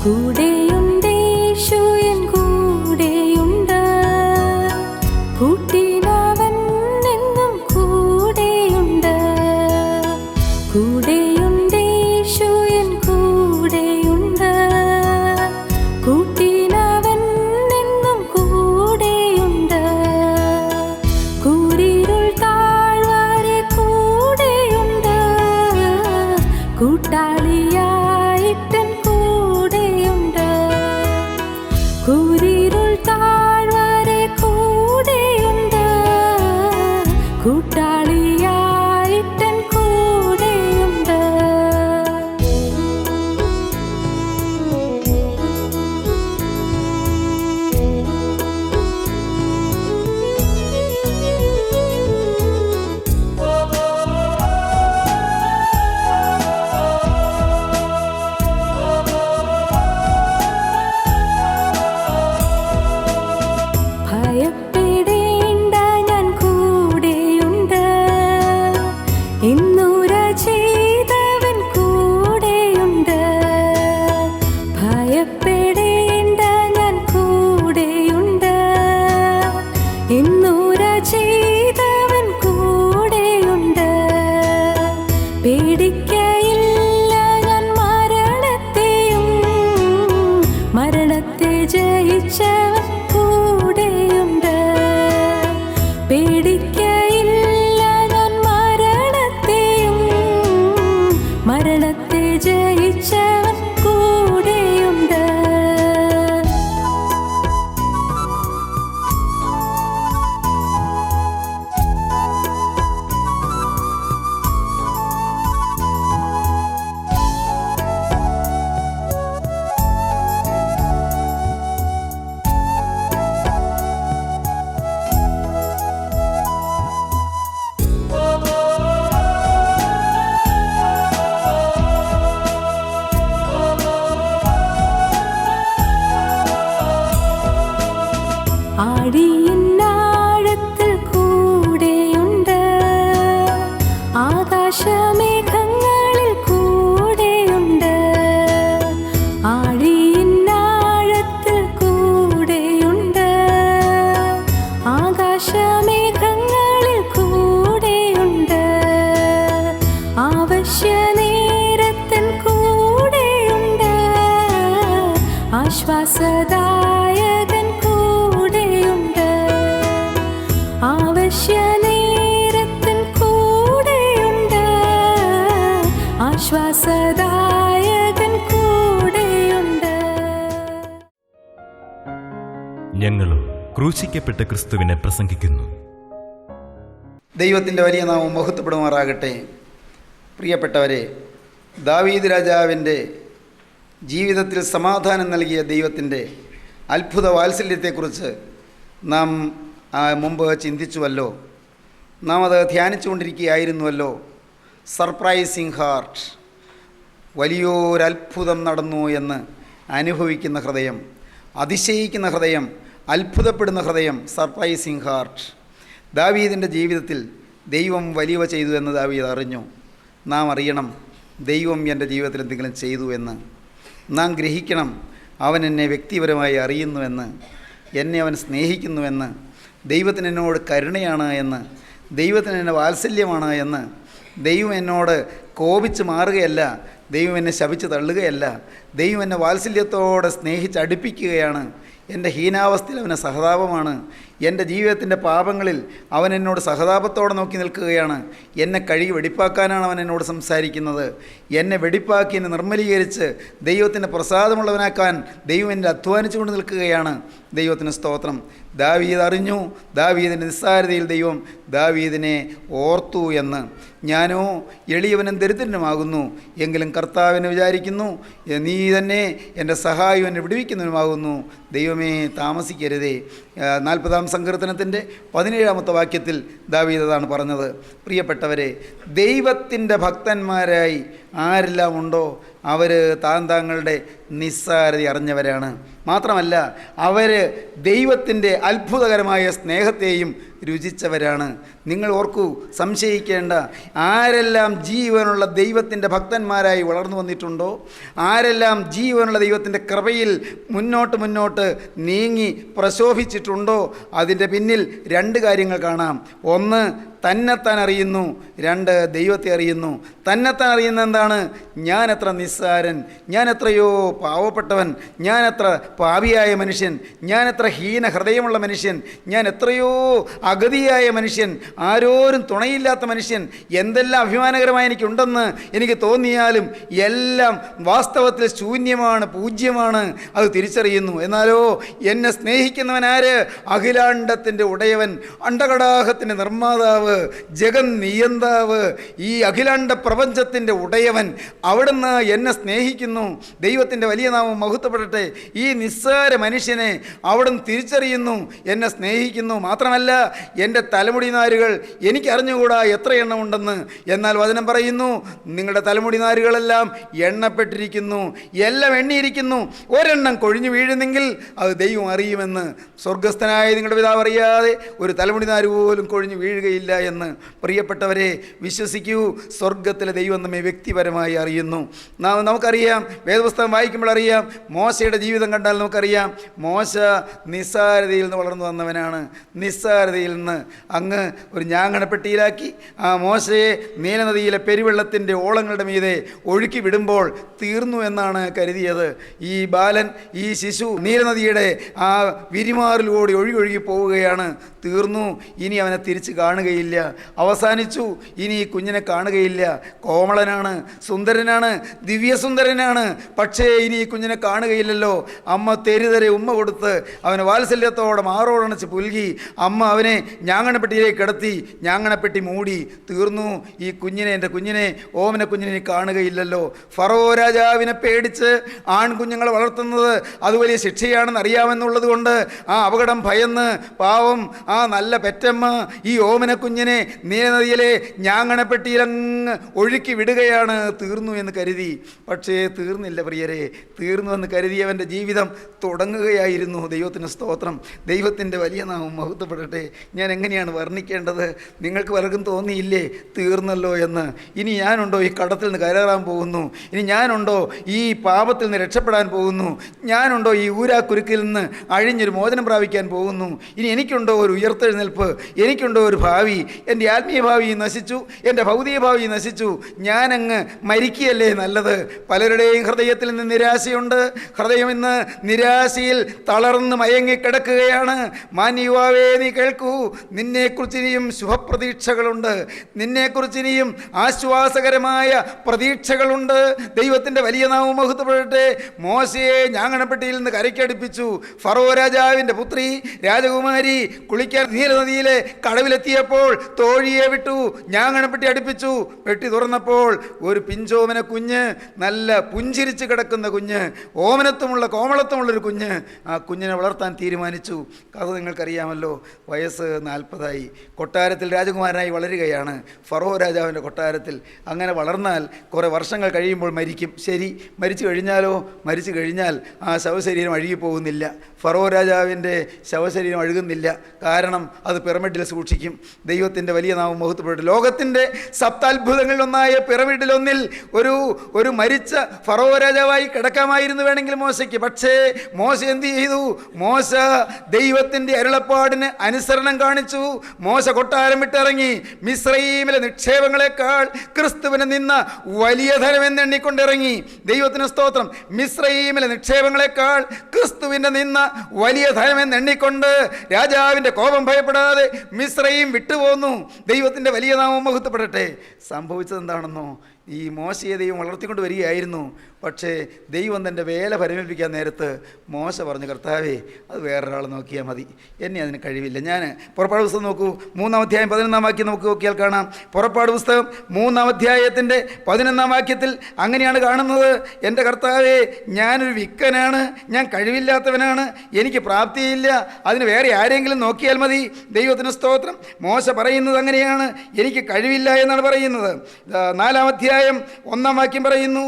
കൂടെയുണ്ടേശു N കൂടെയുണ്ട്, കൂട്ടിനവൻ എന്നും കൂടെയുണ്ട്. കൂടെയുണ്ടേശു എൻ കൂടെയുണ്ട്, കൂട്ടിനവൻ എന്നും കൂടെയുണ്ട്. കൂരിരുൾ താഴ്വരെ കൂടെയുണ്ട്, കൂട്ടാളിയായിട്ടൻ കൂടെയുണ്ട്. കൂരിരുൾ താഴ്വരെ കൂടെയുണ്ട്, കൂട്ടാളിയായിട്ടൻ കൂടെയുണ്ട്. ഭയപ്പെടേണ്ട, ഞാൻ കൂടെയുണ്ട്, ഇന്നുര ചെയ്തവൻ കൂടെയുണ്ട്. ഭയപ്പെടേണ്ട, ഞാൻ കൂടെയുണ്ട്, ഇന്നുര ചെയ്തവൻ കൂടെയുണ്ട്. പേടിക്കയില്ല ഞാൻ മരണത്തെയും, മരണത്തെ ജയിച്ചവൻ കൂടെയുണ്ട്. പേടിക്കയില്ല ഞാൻ മരണത്തെയും, മരണത്തെ ജയിച്ചവൻ കൂടെയുണ്ട്. ആഴിയിന്നാഴത്തിൽ കൂടെയുണ്ട്, ആകാശമേഘങ്ങളിൽ കൂടെയുണ്ട്. ആഴിയിന്നാഴത്തിൽ കൂടെയുണ്ട്, ആകാശമേഘങ്ങളിൽ കൂടെയുണ്ട്. ആവശ്യനേരത്തിൻ കൂടെയുണ്ട്, ആശ്വാസദായകൻ കൂടെയുണ്ട്. ആവശ്യനേരത്തിൻ കൂടെയുണ്ട്, ആശ്വാസദായകൻ കൂടെയുണ്ട്. ഞങ്ങളോ ക്രൂശിക്കപ്പെട്ട ക്രിസ്തുവിനെ പ്രസംഗിക്കുന്നു. ദൈവത്തിൻ്റെ വലിയ നാമം മഹത്വപ്പെടുമാറാകട്ടെ. പ്രിയപ്പെട്ടവരെ, ദാവീദ് രാജാവിൻ്റെ ജീവിതത്തിൽ സമാധാനം നൽകിയ ദൈവത്തിൻ്റെ അത്ഭുത വാത്സല്യത്തെക്കുറിച്ച് നാം മുമ്പ് ചിന്തിച്ചുവല്ലോ. നാം അത് ധ്യാനിച്ചുകൊണ്ടിരിക്കുകയായിരുന്നുവല്ലോ. സർപ്രൈസിങ് ഹാർട്ട്, വലിയൊരത്ഭുതം നടന്നു എന്ന് അനുഭവിക്കുന്ന ഹൃദയം, അതിശയിക്കുന്ന ഹൃദയം, അത്ഭുതപ്പെടുന്ന ഹൃദയം, സർപ്രൈസിങ് ഹാർട്ട്. ദാവീദിൻ്റെ ജീവിതത്തിൽ ദൈവം വലിയവ ചെയ്തു എന്ന് ദാവീദ് അറിഞ്ഞു. നാം അറിയണം, ദൈവം എൻ്റെ ജീവിതത്തിൽ എന്തെങ്കിലും ചെയ്തു എന്ന്. നാം ഗ്രഹിക്കണം, അവൻ എന്നെ വ്യക്തിപരമായി അറിയുന്നുവെന്ന്, എന്നെ അവൻ സ്നേഹിക്കുന്നുവെന്ന്, ദൈവത്തിന് എന്നോട് കരുണയാണ് എന്ന്, ദൈവത്തിന് എന്നെ വാത്സല്യമാണ് എന്ന്. ദൈവം എന്നോട് കോപിച്ച് മാറുകയല്ല, ദൈവം എന്നെ ശപിച്ച് തള്ളുകയല്ല, ദൈവം എന്നെ വാത്സല്യത്തോടെ സ്നേഹിച്ച് അടുപ്പിക്കുകയാണ്. എൻ്റെ ഹീനാവസ്ഥയിൽ അവന് സഹതാപമാണ്. എൻ്റെ ജീവിതത്തിൻ്റെ പാപങ്ങളിൽ അവൻ എന്നോട് സഹതാപത്തോടെ നോക്കി നിൽക്കുകയാണ്. എന്നെ കഴുകി വെടിപ്പാക്കാനാണ് അവൻ എന്നോട് സംസാരിക്കുന്നത്. എന്നെ വെടിപ്പാക്കി എന്നെ നിർമ്മലീകരിച്ച് ദൈവത്തിൻ്റെ പ്രസാദമുള്ളവനാക്കാൻ ദൈവം എന്നെ അധ്വാനിച്ചുകൊണ്ട് നിൽക്കുകയാണ്. ദൈവത്തിന് സ്തോത്രം. ദാവീദ് അറിഞ്ഞു, ദാവീദിൻ്റെ നിസ്സാരതയിൽ ദൈവം ദാവീദിനെ ഓർത്തു എന്ന്. ഞാനോ എളിയവനും ദരിദ്രനുമാകുന്നു, എങ്കിലും കർത്താവിനെ വിചാരിക്കുന്നു. നീ തന്നെ എൻ്റെ സഹായം എന്നെ വിടുവിക്കുന്നതിനുമാകുന്നു. ദൈവമേ, താമസിക്കരുതേ. 40-ാം സങ്കീർത്തനത്തിൻ്റെ 17-ാമത്തെ വാക്യത്തിൽ ദാവീദ് അതാണ് പറഞ്ഞത്. പ്രിയപ്പെട്ടവരെ, ദൈവത്തിൻ്റെ ഭക്തന്മാരായി ആരെല്ലാം ഉണ്ടോ അവർ താങ്കളുടെ നിസ്സാരത അറിഞ്ഞവരാണ്. മാത്രമല്ല അവർ ദൈവത്തിൻ്റെ അത്ഭുതകരമായ സ്നേഹത്തെയും രുചിച്ചവരാണ്. നിങ്ങൾ ഓർക്കൂ, സംശയിക്കേണ്ട. ആരെല്ലാം ജീവനുള്ള ദൈവത്തിൻ്റെ ഭക്തന്മാരായി വളർന്നു വന്നിട്ടുണ്ടോ, ആരെല്ലാം ജീവനുള്ള ദൈവത്തിൻ്റെ കൃപയിൽ മുന്നോട്ട് നീങ്ങി പ്രശോഭിച്ചിട്ടുണ്ടോ, അതിൻ്റെ പിന്നിൽ രണ്ട് കാര്യങ്ങൾ കാണാം. ഒന്ന്, തന്നെത്താൻ അറിയുന്നു. രണ്ട്, ദൈവത്തെ അറിയുന്നു. തന്നെത്താൻ അറിയുന്ന എന്താണ്? ഞാൻ എത്ര നിസ്സാരൻ, ഞാൻ എത്രയോ പാവപ്പെട്ടവൻ, ഞാൻ എത്ര പാപിയായ മനുഷ്യൻ, ഞാൻ എത്ര ഹീന ഹൃദയമുള്ള മനുഷ്യൻ, ഞാൻ എത്രയോ അഗതിയായ മനുഷ്യൻ, ആരോരും തുണയില്ലാത്ത മനുഷ്യൻ, എന്തെല്ലാം അഭിമാനകരമായി എനിക്കുണ്ടെന്ന് എനിക്ക് തോന്നിയാലും എല്ലാം വാസ്തവത്തിൽ ശൂന്യമാണ്, പൂജ്യമാണ്. അത് തിരിച്ചറിയുന്നു. എന്നാലോ എന്നെ സ്നേഹിക്കുന്നവനാര്? അഖിലാണ്ടത്തിൻ്റെ ഉടയവൻ, അണ്ടകടാഹത്തിൻ്റെ നിർമ്മാതാവ്, ജഗൻ നിയന്താവ്, ഈ അഖിലാണ്ട പ്രപഞ്ചത്തിൻ്റെ ഉടയവൻ, അവിടുന്ന് എന്നെ സ്നേഹിക്കുന്നു. ദൈവത്തിൻ്റെ വലിയ നാമം മഹത്വപ്പെടട്ടെ. ഈ നിസ്സാര മനുഷ്യനെ അവിടുന്ന് തിരിച്ചറിയുന്നു, എന്നെ സ്നേഹിക്കുന്നു. മാത്രമല്ല, എൻ്റെ തലമുടി നാരുകൾ എനിക്കറിഞ്ഞുകൂടാ എത്ര എണ്ണം ഉണ്ടെന്ന്. എന്നാൽ വചനം പറയുന്നു, നിങ്ങളുടെ തലമുടി നാരുകളെല്ലാം എണ്ണപ്പെട്ടിരിക്കുന്നു, എല്ലാം എണ്ണിയിരിക്കുന്നു. ഒരെണ്ണം കൊഴിഞ്ഞു വീഴുന്നെങ്കിൽ അത് ദൈവം അറിയുമെന്ന്. സ്വർഗസ്ഥനായ നിങ്ങളുടെ പിതാവ് അറിയാതെ ഒരു തലമുടി നാര് പോലും കൊഴിഞ്ഞു വീഴുകയില്ല എന്ന്. പ്രിയപ്പെട്ടവരെ, വിശ്വസിക്കൂ, സ്വർഗത്തിലെ ദൈവം നമ്മെ വ്യക്തിപരമായി അറിയുന്നു. നമുക്കറിയാം, വേദപുസ്തകം വായിക്കുമ്പോൾ അറിയാം, മോശയുടെ ജീവിതം കണ്ടാൽ നമുക്കറിയാം, മോശ നിസ്സാരതയിൽ നിന്ന് വളർന്നു വന്നവനാണ്. നിസ്സാരതയിൽ നിന്ന് അങ്ങ് ഒരു ഞാങ്ങണപ്പെട്ടിയിലാക്കി ആ മോശയെ നീലനദിയിലെ പെരുവെള്ളത്തിൻ്റെ ഓളങ്ങളുടെ മീതെ ഒഴുക്കി വിടുമ്പോൾ തീർന്നു എന്നാണ് കരുതിയത്. ഈ ബാലൻ, ഈ ശിശു നീലനദിയുടെ ആ വിരിമാറിലൂടെ ഒഴുകി പോവുകയാണ്. തീർന്നു, ഇനി അവനെ തിരിച്ച് കാണുകയില്ല. അവസാനിച്ചു, ഇനി ഈ കുഞ്ഞിനെ കാണുകയില്ല. കോമളനാണ്, സുന്ദരനാണ്, ദിവ്യസുന്ദരനാണ്. പക്ഷേ ഇനി ഈ കുഞ്ഞിനെ കാണുകയില്ലല്ലോ. അമ്മ തെരുതരെ ഉമ്മ കൊടുത്ത് അവനെ വാത്സല്യത്തോടെ മാറോടണച്ച് പുൽകി അമ്മ അവനെ ഞാങ്ങണപ്പെട്ടിയിലേക്ക് കിടത്തി, ഞാങ്ങണപ്പെട്ടി മൂടി. തീർന്നു, ഈ കുഞ്ഞിനെ, എൻ്റെ കുഞ്ഞിനെ, ഓമന കുഞ്ഞിനെ കാണുകയില്ലല്ലോ. ഫറോ രാജാവിനെ പേടിച്ച് ആൺകുഞ്ഞുങ്ങളെ വളർത്തുന്നത് അത് വലിയ ശിക്ഷയാണെന്ന് അറിയാമെന്നുള്ളത് കൊണ്ട് ആ അപകടം ഭയന്ന് പാവം ആ നല്ല പെറ്റമ്മ ഈ ഓമന കുഞ്ഞിനെ നീലനദിയിലെ ഞാങ്ങണപ്പെട്ടിയിലങ്ങ് ഒഴുക്കി വിടുകയാണ്. തീർന്നു എന്ന് കരുതി. പക്ഷേ തീർന്നില്ല പ്രിയരെ. തീർന്നു എന്ന് കരുതിയവൻ്റെ ജീവിതം തുടങ്ങുകയായിരുന്നു. ദൈവത്തിന് സ്തോത്രം. ദൈവത്തിൻ്റെ വലിയ നാമം മഹത്വപ്പെടട്ടെ. ഞാൻ എങ്ങനെയാണ് വർണ്ണിക്കേണ്ടത്? നിങ്ങൾക്ക് പലർക്കും തോന്നിയില്ലേ തീർന്നല്ലോ എന്ന്? ഇനി ഞാനുണ്ടോ ഈ കടത്തിൽ നിന്ന് കയറാൻ പോകുന്നു? ഇനി ഞാനുണ്ടോ ഈ പാപത്തിൽ നിന്ന് രക്ഷപ്പെടാൻ പോകുന്നു? ഞാനുണ്ടോ ഈ ഊരാക്കുരുക്കിൽ നിന്ന് അഴിഞ്ഞൊരു മോചനം പ്രാപിക്കാൻ പോകുന്നു? ഇനി എനിക്കുണ്ടോ ഒരു ഉയർത്തെഴുന്നേൽപ്പ്? എനിക്കുണ്ടോ ഒരു ഭാവി? എൻ്റെ ആത്മീയ ഭാവി നശിച്ചു, എൻ്റെ ഭൗതിക ഭാവി നശിച്ചു, ഞാനങ്ങ് മരിക്കുകയല്ലേ നല്ലത്? പലരുടെയും ഹൃദയത്തിൽ നിന്ന് നിരാശയുണ്ട്. ഹൃദയം ഇന്ന് നിരാശയിൽ തളർന്ന് മയങ്ങിക്കിടക്കുകയാണ്. മാന്യയുവാവേ, നീ കേൾക്കൂ, നിന്നെക്കുറിച്ച് ഇനിയും ശുഭപ്രതീക്ഷകളുണ്ട്. നിന്നെക്കുറിച്ച് ഇനിയും ആശ്വാസകരമായ പ്രതീക്ഷകളുണ്ട്. ദൈവത്തിൻ്റെ വലിയ നാമം മഹത്വപ്പെടട്ടെ. മോശയെ ഞാങ്ങണപ്പെട്ടിയിൽ നിന്ന് കരയ്ക്കടുപ്പിച്ചു. ഫറോ രാജാവിൻ്റെ പുത്രി രാജകുമാരി കുളിക്കാൻ നീലനദിയിലെ കടവിലെത്തിയപ്പോൾ തോഴിയെ വിട്ടു, ഞാങ്ങണപ്പെട്ടി അടുപ്പിച്ചു. പെട്ടി തുറന്നപ്പോൾ ഒരു പിഞ്ചോമന കുഞ്ഞ്, നല്ല പുഞ്ചിരിച്ച് കിടക്കുന്ന കുഞ്ഞ്, ഓമനത്വമുള്ള കോമളത്വമുള്ളൊരു കുഞ്ഞ്. ആ കുഞ്ഞിനെ വളർത്താൻ തീരുമാനിച്ചു. കഥ നിങ്ങൾക്കറിയാമല്ലോ. വയസ്സ് 40ആയി. കൊട്ടാരത്തിൽ രാജകുമാരനായി വളരുകയാണ്, ഫറോ രാജാവിൻ്റെ കൊട്ടാരത്തിൽ. അങ്ങനെ വളർന്നാൽ കുറേ വർഷങ്ങൾ കഴിയുമ്പോൾ മരിക്കും. ശരി, മരിച്ചു കഴിഞ്ഞാലോ? മരിച്ചു കഴിഞ്ഞാൽ ആ ശവശരീരം അഴുകിപ്പോകുന്നില്ല. ഫറോ രാജാവിൻ്റെ ശവശരീരം അഴുകുന്നില്ല. കാരണം അത് പിറമിഡിൽ സൂക്ഷിക്കും. ദൈവത്തിൻ്റെ വലിയ നാമം മഹത്വപ്പെട്ടു. ലോകത്തിൻ്റെ സപ്താത്ഭുതങ്ങളിലൊന്നായ പിറമിഡിലൊന്നിൽ ഒരു മരിച്ച ഫറോ രാജാവായി കിടക്കാമായിരുന്നു വേണമെങ്കിൽ മോശയ്ക്ക്. പക്ഷേ മോശ എന്ത് ചെയ്തു? മോശ ദൈവത്തിൻ്റെ അരുളപ്പാടിന് അനുസരണം കാണിച്ചു. മോശ കൊട്ടാരം വിട്ടിറങ്ങി. മിസ്രയീമിലെ നിക്ഷേപങ്ങളെക്കാൾ ക്രിസ്തുവിനെ നിന്ന വലിയ ധനമെന്നെണ്ണിക്കൊണ്ടിറങ്ങി. ദൈവത്തിന് സ്തോത്രം. മിസ്രയീമിലെ നിക്ഷേപങ്ങളെക്കാൾ ക്രിസ്തുവിൻ്റെ നിന്ന വലിയ ധനമെന്നെണ്ണിക്കൊണ്ട് രാജാവിൻ്റെ കോപം ഭയപ്പെടാതെ മിസ്രയീം വിട്ടുപോന്നു. ദൈവത്തിൻ്റെ വലിയ നാമം മഹത്വപ്പെടട്ടെ. സംഭവിച്ചത് എന്താണെന്നോ? ഈ മോശയെ ദൈവം വളർത്തിക്കൊണ്ട് വരികയായിരുന്നു. പക്ഷേ ദൈവം തൻ്റെ വേല പരിമേൽപ്പിക്കാൻ നേരത്ത് മോശ പറഞ്ഞു, കർത്താവേ, അത് വേറൊരാൾ നോക്കിയാൽ മതി, എന്നെ അതിന് കഴിവില്ല. ഞാൻ പുറപ്പാട് പുസ്തകം നോക്കൂ, 3-ാം അധ്യായം 11-ാം വാക്യം നമുക്ക് നോക്കിയാൽ കാണാം. പുറപ്പാട് പുസ്തകം 3-ാം അധ്യായത്തിൻ്റെ 11-ാം വാക്യത്തിൽ അങ്ങനെയാണ് കാണുന്നത്. എൻ്റെ കർത്താവേ, ഞാനൊരു വിക്കനാണ്, ഞാൻ കഴിവില്ലാത്തവനാണ്, എനിക്ക് പ്രാപ്തിയില്ല, അതിന് വേറെ ആരെങ്കിലും നോക്കിയാൽ മതി. ദൈവത്തിന് സ്തോത്രം. മോശ പറയുന്നത് അങ്ങനെയാണ്, എനിക്ക് കഴിവില്ല എന്നാണ് പറയുന്നത്. 4-ാം അധ്യായം അധ്യായം 1-ാം വാക്യം പറയുന്നു,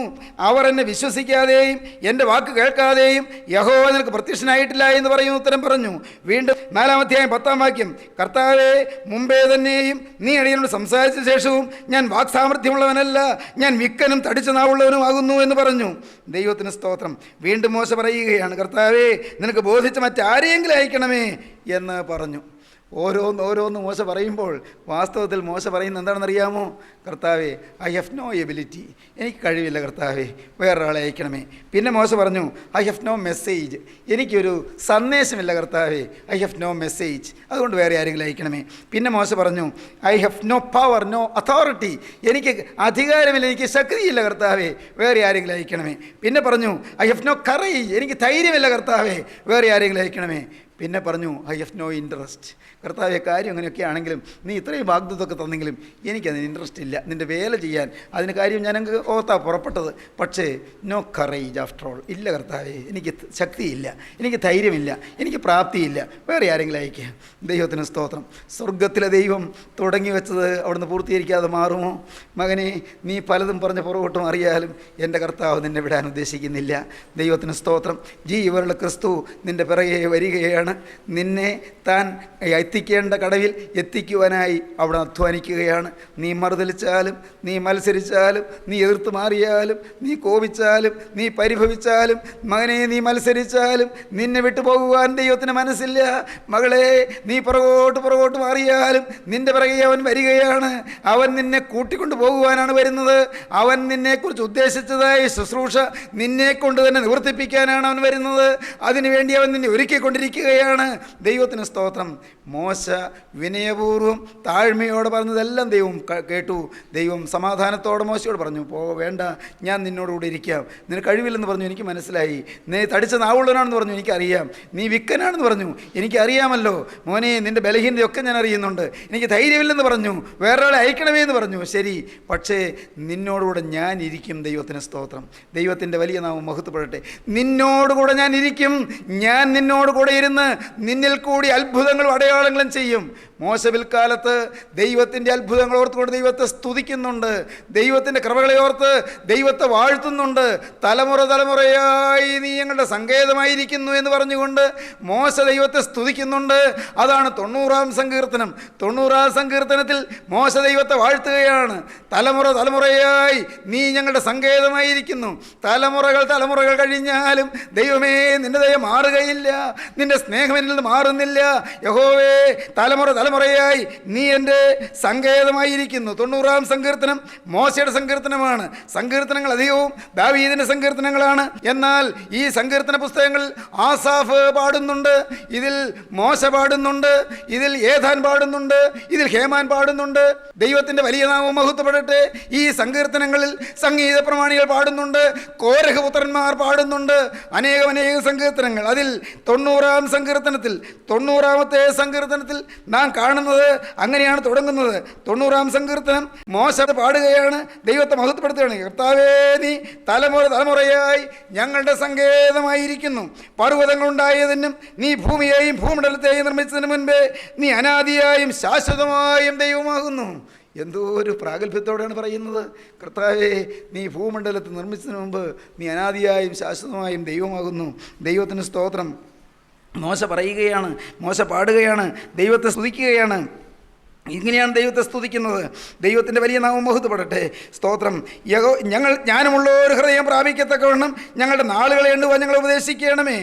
അവർ എന്നെ വിശ്വസിക്കാതെയും എൻ്റെ വാക്ക് കേൾക്കാതെയും യഹോവ നിനക്ക് പ്രത്യക്ഷനായിട്ടില്ല എന്ന് പറയുന്ന ഉത്തരം പറഞ്ഞു. വീണ്ടും 4-ാം അധ്യായം 10-ാം വാക്യം, കർത്താവേ, മുമ്പേ തന്നെയും നീ അടിയനോട് സംസാരിച്ച ശേഷവും ഞാൻ വാക്സാമർഥ്യമുള്ളവനല്ല, ഞാൻ വിക്കനും തടിച്ച നാവുള്ളവനുമാകുന്നു എന്ന് പറഞ്ഞു. ദൈവത്തിന് സ്തോത്രം. വീണ്ടും മോശ പറയുകയാണ്, കർത്താവേ, നിനക്ക് ബോധിച്ച മറ്റാരെയെങ്കിലും അയക്കണമേ എന്ന് പറഞ്ഞു. ഓരോന്ന് മോശ പറയുമ്പോൾ വാസ്തവത്തിൽ മോശ പറയുന്നത് എന്താണെന്നറിയാമോ? കർത്താവേ, ഐ ഹാവ് നോ എബിലിറ്റി, എനിക്ക് കഴിവില്ല കർത്താവേ, വേറൊരാളെ അയക്കണമേ. പിന്നെ മോശ പറഞ്ഞു, ഐ ഹാവ് നോ മെസ്സേജ്, എനിക്കൊരു സന്ദേശമില്ല കർത്താവേ, ഐ ഹാവ് നോ മെസ്സേജ്, അതുകൊണ്ട് വേറെ ആരെങ്കിലും അയക്കണമേ. പിന്നെ മോശ പറഞ്ഞു, I have no power, no authority, എനിക്ക് അധികാരമില്ല, എനിക്ക് ശക്തിയില്ല കർത്താവേ, വേറെ ആരെങ്കിലും അയക്കണമേ. പിന്നെ പറഞ്ഞു, ഐ ഹാവ് നോ കറേജ്, എനിക്ക് ധൈര്യമില്ല കർത്താവേ, വേറെ ആരെങ്കിലും അയക്കണമേ. പിന്നെ പറഞ്ഞു, ഐ ഹാവ് നോ ഇൻട്രസ്റ്റ്, കർത്താവെ, കാര്യം അങ്ങനെയൊക്കെ ആണെങ്കിലും നീ ഇത്രയും വാഗ്ദത്തൊക്കെ തന്നെങ്കിലും എനിക്കതിന് ഇൻട്രസ്റ്റ് ഇല്ല, നിൻ്റെ വേല ചെയ്യാൻ അതിന് കാര്യം ഞാനങ്ങ് ഓർത്താ പുറപ്പെട്ടത്. പക്ഷേ നോ കറേജ് ആഫ്റ്റർ ഓൾ, ഇല്ല കർത്താവെ, എനിക്ക് ശക്തിയില്ല, എനിക്ക് ധൈര്യമില്ല, എനിക്ക് പ്രാപ്തിയില്ല, വേറെ ആരെങ്കിലും അയക്കുക. ദൈവത്തിന് സ്തോത്രം. സ്വർഗത്തിലെ ദൈവം തുടങ്ങി വെച്ചത് അവിടുന്ന് പൂർത്തീകരിക്കാതെ മാറുമോ? മകനെ, നീ പലതും പറഞ്ഞ് പുറകോട്ട് മാറിയാലും എൻ്റെ കർത്താവ് നിന്നെ വിടാൻ ഉദ്ദേശിക്കുന്നില്ല. ദൈവത്തിന് സ്തോത്രം. ജീവനുള്ള ക്രിസ്തു നിൻ്റെ പിറകെ വരികയാണ്. നിന്നെ താൻ എത്തിക്കേണ്ട കടവിൽ എത്തിക്കുവാനായി അവിടെ അധ്വാനിക്കുകയാണ്. നീ മറുതലിച്ചാലും, നീ മത്സരിച്ചാലും, നീ എതിർത്ത് മാറിയാലും, നീ കോപിച്ചാലും, നീ പരിഭവിച്ചാലും, മകനെ, നീ മത്സരിച്ചാലും നിന്നെ വിട്ടുപോകുവാൻ ദൈവത്തിന് മനസ്സില്ല. മകളെ, നീ പുറകോട്ട് മാറിയാലും നിൻ്റെ പിറകെ അവൻ വരികയാണ്. അവൻ നിന്നെ കൂട്ടിക്കൊണ്ട് പോകുവാനാണ് വരുന്നത്. അവൻ നിന്നെക്കുറിച്ച് ഉദ്ദേശിച്ചതായ ശുശ്രൂഷ നിന്നെ കൊണ്ട് തന്നെ നിവർത്തിപ്പിക്കാനാണ് അവൻ വരുന്നത്. അതിനുവേണ്ടി അവൻ നിന്നെ ഒരുക്കിക്കൊണ്ടിരിക്കുകയാണ്. ദൈവത്തിന് സ്തോത്രം. മോശ വിനയപൂർവ്വം താഴ്മയോടെ പറഞ്ഞതെല്ലാം ദൈവം കേട്ടു. ദൈവം സമാധാനത്തോടെ മോശയോട് പറഞ്ഞു, വേണ്ട, ഞാൻ നിന്നോടുകൂടി ഇരിക്കാം. നിനക്ക് കഴിവില്ലെന്ന് പറഞ്ഞു, എനിക്ക് മനസ്സിലായി. നീ തടിച്ച നാവുള്ളവനാണെന്ന് പറഞ്ഞു, എനിക്കറിയാം. നീ വിക്കനാണെന്ന് പറഞ്ഞു, എനിക്കറിയാമല്ലോ. മോനെ, നിൻ്റെ ബലഹീനതയൊക്കെ ഞാൻ അറിയുന്നുണ്ട്. എനിക്ക് ധൈര്യമില്ലെന്ന് പറഞ്ഞു, വേറൊരാളെ അയക്കണമേ എന്ന് പറഞ്ഞു. ശരി, പക്ഷേ നിന്നോടുകൂടെ ഞാൻ ഇരിക്കും. ദൈവത്തിന് സ്തോത്രം. ദൈവത്തിൻ്റെ വലിയ നാമം മഹത്വപ്പെടട്ടെ. നിന്നോടുകൂടെ ഞാൻ ഇരിക്കും. ഞാൻ നിന്നോട് കൂടെ ഇരുന്ന് നിന്നിൽ കൂടി അത്ഭുതങ്ങളും അടയാളങ്ങളും ചെയ്യും. മോശ പിൽക്കാലത്ത് ദൈവത്തിൻ്റെ അത്ഭുതങ്ങൾ ഓർത്തുകൊണ്ട് ദൈവത്തെ സ്തുതിക്കുന്നുണ്ട്. ദൈവത്തിൻ്റെ കൃപകളെ ഓർത്ത് ദൈവത്തെ വാഴ്ത്തുന്നുണ്ട്. തലമുറയായി നീ ഞങ്ങളുടെ സങ്കേതമായിരിക്കുന്നു എന്ന് പറഞ്ഞുകൊണ്ട് മോശ ദൈവത്തെ സ്തുതിക്കുന്നുണ്ട്. അതാണ് 90-ാം സങ്കീർത്തനം. 90-ാം സങ്കീർത്തനത്തിൽ മോശ ദൈവത്തെ വാഴ്ത്തുകയാണ്. തലമുറയായി നീ ഞങ്ങളുടെ സങ്കേതമായിരിക്കുന്നു. തലമുറകൾ കഴിഞ്ഞാലും ദൈവമേ, നിന്റെ ദയ മാറുകയില്ല, നിന്റെ സ്നേഹം എന്നിൽ നിന്ന് മാറുന്നില്ല. യഹോവേ, തലമുറയായി നീ എൻ്റെ സങ്കേതമായിരിക്കുന്നു. 90-ാം സങ്കീർത്തനം മോശയുടെ സങ്കീർത്തനമാണ്. സങ്കീർത്തനങ്ങൾ അധികവും ദാവീദിൻ്റെ സങ്കീർത്തനങ്ങളാണ്. എന്നാൽ ഈ സങ്കീർത്തന പുസ്തകങ്ങളിൽ ആസാഫ് പാടുന്നുണ്ട്, ഇതിൽ മോശ പാടുന്നുണ്ട്, ഇതിൽ ഏഥാൻ പാടുന്നുണ്ട്, ഇതിൽ ഹേമാൻ പാടുന്നുണ്ട്. ദൈവത്തിൻ്റെ വലിയ നാമം മഹത്വപ്പെടട്ടെ. ഈ സങ്കീർത്തനങ്ങളിൽ സംഗീത പ്രമാണികൾ പാടുന്നുണ്ട്, കോരഹ പുത്രന്മാർ പാടുന്നുണ്ട്. അനേകം സങ്കീർത്തനങ്ങൾ. അതിൽ 90-ാം സങ്കീർത്തനത്തിൽ 90-ാമത്തെ സങ്കീർത്തനത്തിൽ നാം കാണുന്നത് അങ്ങനെയാണ് തുടങ്ങുന്നത്. 90-ാം സങ്കീർത്തനം മോശ പാടുകയാണ്, ദൈവത്തെ മഹത്വപ്പെടുത്തുകയാണ്. കർത്താവേ, നീ തലമുറയായി ഞങ്ങളുടെ സങ്കേതമായിരിക്കുന്നു. പർവ്വതങ്ങളുണ്ടായതിനും നീ ഭൂമിയെയും ഭൂമണ്ഡലത്തെയും നിർമ്മിച്ചതിന് മുൻപേ നീ അനാദിയായും ശാശ്വതമായും ദൈവമാകുന്നു. എന്തോ ഒരു പ്രാഗൽഭ്യത്തോടെയാണ് പറയുന്നത്. കർത്താവേ, നീ ഭൂമണ്ഡലത്തെ നിർമ്മിച്ചതിന് മുമ്പ് നീ അനാദിയായും ശാശ്വതമായും ദൈവമാകുന്നു. ദൈവത്തിന് സ്തോത്രം. മോശ പറയുകയാണ്, മോശ പാടുകയാണ്, ദൈവത്തെ സ്തുതിക്കുകയാണ്. ഇങ്ങനെയാണ് ദൈവത്തെ സ്തുതിക്കുന്നത്. ദൈവത്തിൻ്റെ വലിയ നാമം മഹത്വപ്പെടട്ടെ. സ്തോത്രം. ജ്ഞാനമുള്ള ഒരു ഹൃദയം പ്രാപിക്കത്തക്കവണ്ണം ഞങ്ങളുടെ നാളുകളെ എണ്ണുവാൻ ഞങ്ങളെ ഉപദേശിക്കണമേ.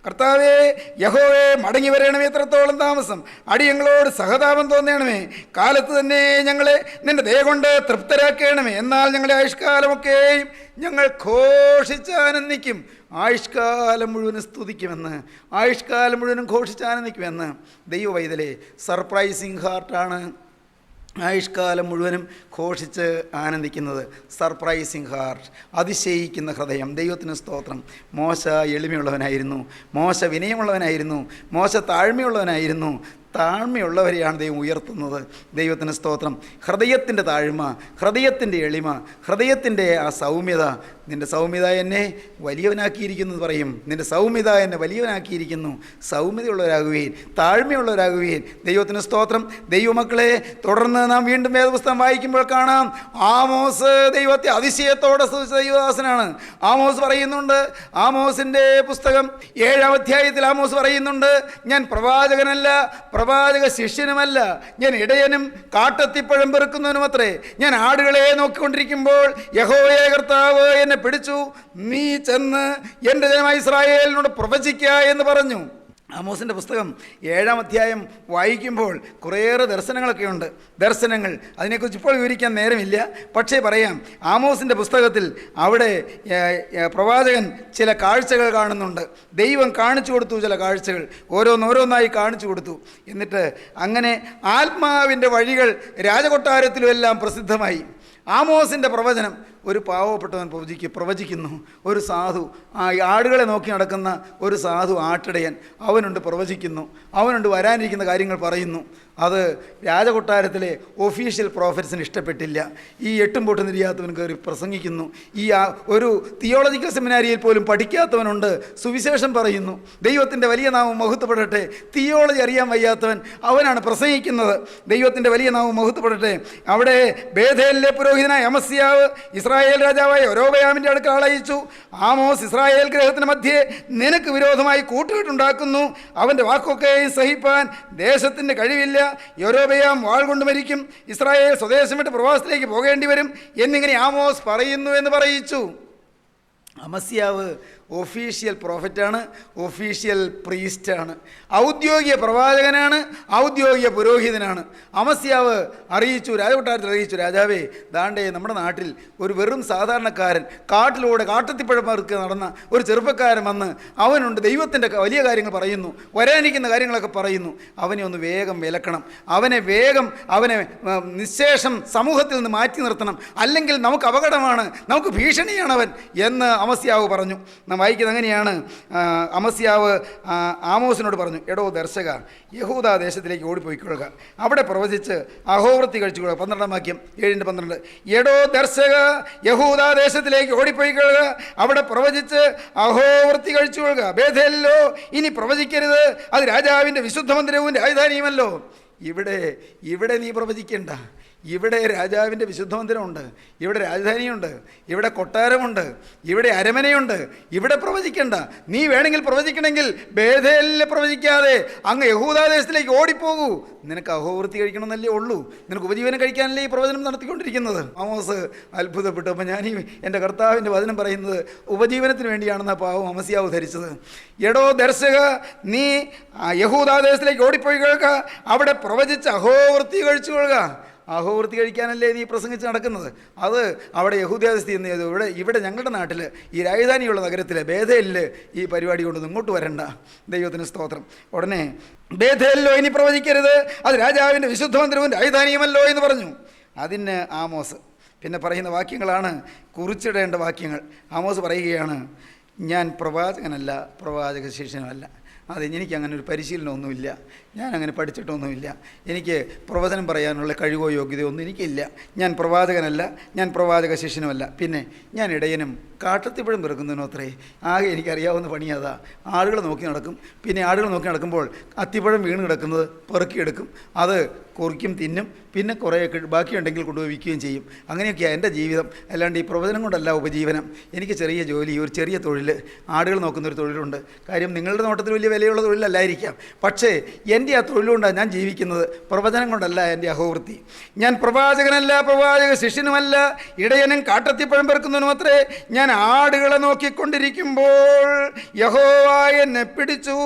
കർത്താവേ, യഹോവേ, മടങ്ങി വരണമേ. എത്രത്തോളം താമസം? അടിയങ്ങളോട് സഹതാപം തോന്നണമേ. കാലത്ത് തന്നെ ഞങ്ങളെ നിൻ്റെ ദയ കൊണ്ട് തൃപ്തരാക്കണമേ. എന്നാൽ ഞങ്ങളുടെ ആയുഷ്കാലമൊക്കെയും ഞങ്ങൾ ഘോഷിച്ചാനന്ദിക്കും. ആയുഷ്കാലം മുഴുവനും സ്തുതിക്കുമെന്ന്, ആയുഷ്കാലം മുഴുവനും ഘോഷിച്ചാനന്ദിക്കുമെന്ന്. ദൈവവൈതലേ, സർപ്രൈസിങ് ഹാർട്ടാണ് ആയുഷ്കാലം മുഴുവനും ഘോഷിച്ച് ആനന്ദിക്കുന്നത്. സർപ്രൈസിങ് ഹാർട്ട്, അതിശയിക്കുന്ന ഹൃദയം. ദൈവത്തിന് സ്തോത്രം. മോശ എളിമയുള്ളവനായിരുന്നു, മോശ വിനയമുള്ളവനായിരുന്നു, മോശ താഴ്മയുള്ളവനായിരുന്നു. താഴ്മയുള്ളവരെയാണ് ദൈവം ഉയർത്തുന്നത്. ദൈവത്തിന് സ്തോത്രം. ഹൃദയത്തിൻ്റെ താഴ്മ, ഹൃദയത്തിൻ്റെ എളിമ, ഹൃദയത്തിൻ്റെ ആ സൗമ്യത നിൻ്റെ സൗമ്യത എന്നെ വലിയവനാക്കിയിരിക്കുന്നു എന്ന് പറയും. നിൻ്റെ സൗമ്യത എന്നെ വലിയവനാക്കിയിരിക്കുന്നു. സൗമ്യതയുള്ളവരാകുകയും താഴ്മയുള്ളവരാകുകയും. ദൈവത്തിന് സ്തോത്രം. ദൈവമക്കളെ, തുടർന്ന് നാം വീണ്ടും വേദപുസ്തകം വായിക്കുമ്പോൾ കാണാം, ആമോസ് ദൈവത്തെ അതിശയത്തോടെ സ്തുതിച്ച ദൈവദാസനാണ്. ആമോസ് പറയുന്നുണ്ട്, ആമോസിൻ്റെ പുസ്തകം 7-ാം അധ്യായത്തിൽ ആമോസ് പറയുന്നുണ്ട്, ഞാൻ പ്രവാചകനല്ല, പ്രവാചക ശിഷ്യനുമല്ല, ഞാൻ ഇടയനും കാട്ടത്തിപ്പഴം പെറുക്കുന്നവനും അത്രേ. ഞാൻ ആടുകളെ നോക്കിക്കൊണ്ടിരിക്കുമ്പോൾ യഹോവയായ കർത്താവ് എന്നെ പിടിച്ചു, നീ ചെന്ന് എൻ്റെ ജനമായ ഇസ്രായേലിനോട് പ്രവചിക്ക എന്ന് പറഞ്ഞു. ആമോസിൻ്റെ പുസ്തകം 7-ാം അധ്യായം വായിക്കുമ്പോൾ കുറേയേറെ ദർശനങ്ങളൊക്കെയുണ്ട്. ദർശനങ്ങൾ അതിനെക്കുറിച്ച് ഇപ്പോൾ വിവരിക്കാൻ നേരമില്ല. പക്ഷേ പറയാം, ആമോസിൻ്റെ പുസ്തകത്തിൽ അവിടെ പ്രവാചകൻ ചില കാഴ്ചകൾ കാണുന്നുണ്ട്. ദൈവം കാണിച്ചു കൊടുത്തു ചില കാഴ്ചകൾ, ഓരോന്നോരോന്നായി കാണിച്ചു കൊടുത്തു. എന്നിട്ട് അങ്ങനെ ആത്മാവിൻ്റെ വഴികൾ രാജകൊട്ടാരത്തിലും എല്ലാം പ്രസിദ്ധമായി. ആമോസിൻ്റെ പ്രവചനം, ഒരു പാവപ്പെട്ടവൻ പ്രവചിക്കുന്നു. ഒരു സാധു, ആ ആടുകളെ നോക്കി നടക്കുന്ന ഒരു സാധു ആട്ടിടയൻ, അവനുണ്ട് പ്രവചിക്കുന്നു. അവനുണ്ട് വരാനിരിക്കുന്ന കാര്യങ്ങൾ പറയുന്നു. അത് രാജകൊട്ടാരത്തിലെ ഒഫീഷ്യൽ പ്രോഫറ്റ്സിന് ഇഷ്ടപ്പെട്ടില്ല. ഈ എട്ടും പൊട്ടും തിരിയാത്തവൻ കയറി പ്രസംഗിക്കുന്നു. ഒരു തിയോളജിക്കൽ സെമിനാരിയിൽ പോലും പഠിക്കാത്തവനുണ്ട് സുവിശേഷം പറയുന്നു. ദൈവത്തിൻ്റെ വലിയ നാമം മഹത്വപ്പെടട്ടെ. തിയോളജി അറിയാൻ വയ്യാത്തവൻ അവനാണ് പ്രസംഗിക്കുന്നത്. ദൈവത്തിൻ്റെ വലിയ നാമം മഹത്വപ്പെടട്ടെ. അവിടെ ബേഥേലിലെ പുരോഹിതനായ അമസ്യാവ് ഇസ്രായേൽ രാജാവായ യൊരോബെയാമിൻ്റെ അടുക്കൽ ആളയച്ചു. ആമോസ് ഇസ്രായേൽ ഗൃഹത്തിന് മധ്യേ നിനക്ക് വിരോധമായി കൂട്ടുകെട്ടുണ്ടാക്കുന്നു. അവൻ്റെ വാക്കൊക്കെയും സഹിപ്പാൻ ദേശത്തിൻ്റെ കഴിവില്ല. യൊരോബെയാം വാൾ കൊണ്ട് മരിക്കും. ഇസ്രായേൽ സ്വദേശം വിട്ട് പ്രവാസത്തിലേക്ക് പോകേണ്ടി വരും എന്നിങ്ങനെ ആമോസ് പറയുന്നു എന്ന് പറയിച്ചു. അമസ്യാവ് ഒഫീഷ്യൽ പ്രോഫറ്റാണ്, ഒഫീഷ്യൽ പ്രീസ്റ്റാണ്, ഔദ്യോഗിക പ്രവാചകനാണ്, ഔദ്യോഗിക പുരോഹിതനാണ്. അമസ്യാവ് അറിയിച്ചു, രാജകൊട്ടാരത്തിൽ അറിയിച്ചു, രാജാവേ, ദാണ്ടേ നമ്മുടെ നാട്ടിൽ ഒരു വെറും സാധാരണക്കാരൻ, കാട്ടിലൂടെ കാട്ടത്തിപ്പഴം പെറുക്കി നടന്ന ഒരു ചെറുപ്പക്കാരൻ വന്ന് അവനുണ്ട് ദൈവത്തിൻ്റെ വലിയ കാര്യങ്ങൾ പറയുന്നു, വരാനിരിക്കുന്ന കാര്യങ്ങളൊക്കെ പറയുന്നു. അവനെ ഒന്ന് വേഗം വിലക്കണം, അവനെ നിശേഷം സമൂഹത്തിൽ നിന്ന് മാറ്റി നിർത്തണം, അല്ലെങ്കിൽ നമുക്ക് അപകടമാണ്, നമുക്ക് ഭീഷണിയാണവൻ എന്ന് അമസ്യാവ് പറഞ്ഞു. നാം വായിക്കുന്നത് അങ്ങനെയാണ്. അമസ്യാവ് ആമോസിനോട് പറഞ്ഞു, എടോ ദർശക, യഹൂദ ദേശത്തിലേക്ക് ഓടിപ്പോയിക്കൊള്ളുക, അവിടെ പ്രവചിച്ച് അഹോവൃത്തി കഴിച്ചുകൊള്ളുക. 12-ാം വാക്യം, 7-12. എടോ ദർശക, യഹൂദ ദേശത്തിലേക്ക് ഓടിപ്പോയിക്കൊള്ളുക, അവിടെ പ്രവചിച്ച് അഹോവൃത്തി കഴിച്ചുകൊള്ളുക. ബേഥേലിലോ ഇനി പ്രവചിക്കരുത്, അത് രാജാവിൻ്റെ വിശുദ്ധ മന്ദിരവും രാജധാനിയുമല്ലോ. ഇവിടെ നീ പ്രവചിക്കേണ്ട. ഇവിടെ രാജാവിൻ്റെ വിശുദ്ധ മന്ദിരമുണ്ട്, ഇവിടെ രാജധാനിയുണ്ട്, ഇവിടെ കൊട്ടാരമുണ്ട്, ഇവിടെ അരമനയുണ്ട്. ഇവിടെ പ്രവചിക്കണ്ട. നീ വേണമെങ്കിൽ പ്രവചിക്കണമെങ്കിൽ ബേഥേലിൽ പ്രവചിക്കാതെ അങ്ങ് യഹൂദാദേശത്തിലേക്ക് ഓടിപ്പോകൂ. നിനക്ക് അഹോവൃത്തി കഴിക്കണമെന്നല്ലേ ഉള്ളൂ, നിനക്ക് ഉപജീവനം കഴിക്കാനല്ലേ ഈ പ്രവചനം നടത്തിക്കൊണ്ടിരിക്കുന്നത്. ആമോസ് അത്ഭുതപ്പെട്ടു. അപ്പം ഞാൻ എൻ്റെ കർത്താവിൻ്റെ വചനം പറയുന്നത് ഉപജീവനത്തിന് വേണ്ടിയാണെന്ന് പാവം അമസ്യാവ് ധരിച്ചത്. എടോ ദർശക, നീ യഹൂദാദേശത്തിലേക്ക് ഓടിപ്പോയി കേൾക്കുക, അവിടെ പ്രവചിച്ച് അഹോവൃത്തി കഴിച്ചു കൊള്ളുക. അഹോവൃത്തി കഴിക്കാനല്ലേ നീ പ്രസംഗിച്ച് നടക്കുന്നത്? അത് അവിടെ യഹൂദാദേശത്ത് ചെയ്യുന്നത്. ഇവിടെ ഞങ്ങളുടെ നാട്ടിൽ ഈ രാജധാനിയുള്ള നഗരത്തിൽ ബേഥേലിൽ ഈ പരിപാടി കൊണ്ടൊന്നും ഇങ്ങോട്ട് വരണ്ട. ദൈവത്തിന് സ്തോത്രം. ഉടനെ ബേഥേലിലോ ഇനി പ്രവചിക്കരുത്, അത് രാജാവിൻ്റെ വിശുദ്ധ മന്ദിരവും രാജധാനിയുമല്ലോ എന്ന് പറഞ്ഞു. അതിന് ആമോസ് പിന്നെ പറയുന്ന വാക്യങ്ങളാണ് കുറിച്ചിടേണ്ട വാക്യങ്ങൾ. ആമോസ് പറയുകയാണ്, ഞാൻ പ്രവാചകനല്ല, പ്രവാചക ശിഷ്യനുമല്ല. അതെ, എനിക്കങ്ങനെ ഒരു പരിശീലനമൊന്നുമില്ല, ഞാനങ്ങനെ പഠിച്ചിട്ടൊന്നുമില്ല, എനിക്ക് പ്രവചനം പറയാനുള്ള കഴിവോ യോഗ്യതയോ ഒന്നും എനിക്കില്ല. ഞാൻ പ്രവാചകനല്ല, ഞാൻ പ്രവാചക ശിഷ്യനുമല്ല. പിന്നെ ഞാൻ ഇടയനും കാട്ടത്തിപ്പഴം പെറുക്കുന്നതിനോ അത്രേ. ആകെ എനിക്കറിയാവുന്ന പണി അതാ. ആളുകൾ നോക്കി നടക്കും. പിന്നെ ആളുകൾ നോക്കി നടക്കുമ്പോൾ അത്തിപ്പഴം വീണ് കിടക്കുന്നത് പെറുക്കിയെടുക്കും, അത് കുറിക്കും, തിന്നും, പിന്നെ കുറേ ബാക്കിയുണ്ടെങ്കിൽ കൊണ്ടുപോയി വിൽക്കുകയും ചെയ്യും. അങ്ങനെയൊക്കെയാണ് എൻ്റെ ജീവിതം. അല്ലാണ്ട് ഈ പ്രവചനം കൊണ്ടല്ല ഉപജീവനം. എനിക്ക് ചെറിയ ജോലി, ഒരു ചെറിയ തൊഴിൽ, ആടുകൾ നോക്കുന്നൊരു തൊഴിലുണ്ട്. കാര്യം നിങ്ങളുടെ നോട്ടത്തിൽ വലിയ വിലയുള്ള തൊഴിലല്ലായിരിക്കാം, പക്ഷേ എൻ്റെ ആ തൊഴിലുകൊണ്ടാണ് ഞാൻ ജീവിക്കുന്നത്. പ്രവചനം കൊണ്ടല്ല എൻ്റെ അഹോവൃത്തി. ഞാൻ പ്രവാചകനല്ല, പ്രവാചക ശിഷ്യനുമല്ല, ഇടയനും കാട്ടത്തിപ്പഴം പെറുക്കുന്നതിനും അത്രേ. ഞാൻ ആടുകളെ നോക്കിക്കൊണ്ടിരിക്കുമ്പോൾ യഹോവ എന്നെ പിടിച്ചു,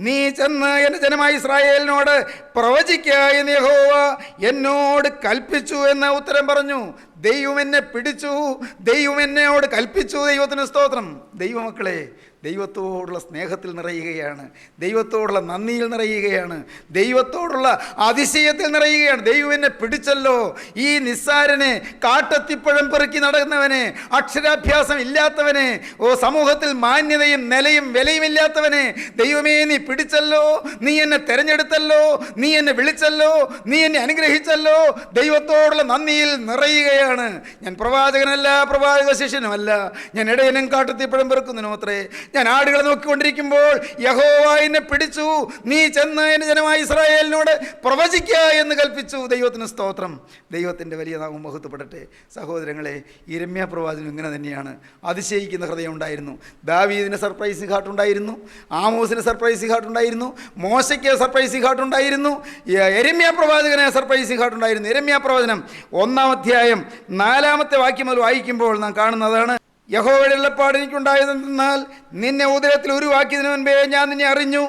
നീ ചെന്ന് എൻ്റെ ജനമായ ഇസ്രായേലിനോട് പ്രവചിക്ക എന്ന് യഹോവ എന്നോട് കൽപ്പിച്ചു എന്ന് ഉത്തരം പറഞ്ഞു. ദൈവം എന്നെ പിടിച്ചു, ദൈവം എന്നോട് കൽപ്പിച്ചു. ദൈവത്തിന് സ്തോത്രം. ദൈവമക്കളെ, ദൈവത്തോടുള്ള സ്നേഹത്തിൽ നിറയുകയാണ്, ദൈവത്തോടുള്ള നന്ദിയിൽ നിറയുകയാണ്, ദൈവത്തോടുള്ള അതിശയത്തിൽ നിറയുകയാണ്. ദൈവം എന്നെ പിടിച്ചല്ലോ, ഈ നിസ്സാരനെ, കാട്ടത്തിപ്പഴം പെറുക്കി നടക്കുന്നവനെ, അക്ഷരാഭ്യാസം ഇല്ലാത്തവനെ, സമൂഹത്തിൽ മാന്യതയും നിലയും വിലയും ഇല്ലാത്തവനെ, ദൈവമേ നീ പിടിച്ചല്ലോ, നീ എന്നെ തെരഞ്ഞെടുത്തല്ലോ, നീ എന്നെ വിളിച്ചല്ലോ, നീ എന്നെ അനുഗ്രഹിച്ചല്ലോ. ദൈവത്തോടുള്ള നന്ദിയിൽ നിറയുകയാണ്. ഞാൻ പ്രവാചകനല്ല, പ്രവാചക ശിഷ്യനുമല്ല, ഞാൻ ഇടയനും കാട്ടത്തിപ്പഴം പെറുക്കുന്നതിനും അത്രേ. ഞാൻ ആടുകളെ നോക്കിക്കൊണ്ടിരിക്കുമ്പോൾ യഹോവ എന്നെ പിടിച്ചു, നീ ചെന്ന് എൻ്റെ ജനമായ ഇസ്രായേലിനോട് പ്രവചിക്കുക എന്ന് കൽപ്പിച്ചു. ദൈവത്തിന് സ്തോത്രം. ദൈവത്തിൻ്റെ വലിയ നാമം മഹത്വപ്പെടട്ടെ. സഹോദരങ്ങളെ, യിരെമ്യാ പ്രവാചകൻ ഇങ്ങനെ തന്നെയാണ്. അതിശയിക്കുന്ന ഹൃദയം ഉണ്ടായിരുന്നു. ദാവീദിന് സർപ്രൈസിംഗ് ഹാർട്ട് ഉണ്ടായിരുന്നു, ആമോസിന് സർപ്രൈസിംഗ് ഹാർട്ട് ഉണ്ടായിരുന്നു, മോശയ്ക്ക് സർപ്രൈസിംഗ് ഹാർട്ട് ഉണ്ടായിരുന്നു, യിരെമ്യാ പ്രവാചകന് സർപ്രൈസിംഗ് ഹാർട്ട് ഉണ്ടായിരുന്നു. യിരെമ്യാ പ്രവചനം 1-ാം അധ്യായം 4-ാമത്തെ വാക്യം മുതൽ വായിക്കുമ്പോൾ നാം കാണുന്നതാണ്: യഹോവയുടെ അരുളപ്പാട് എനിക്കുണ്ടായതെന്നാൽ, നിന്നെ ഉദരത്തിൽ ഉരുവാക്കിയതിനു മുൻപേ ഞാൻ നിന്നെ അറിഞ്ഞു,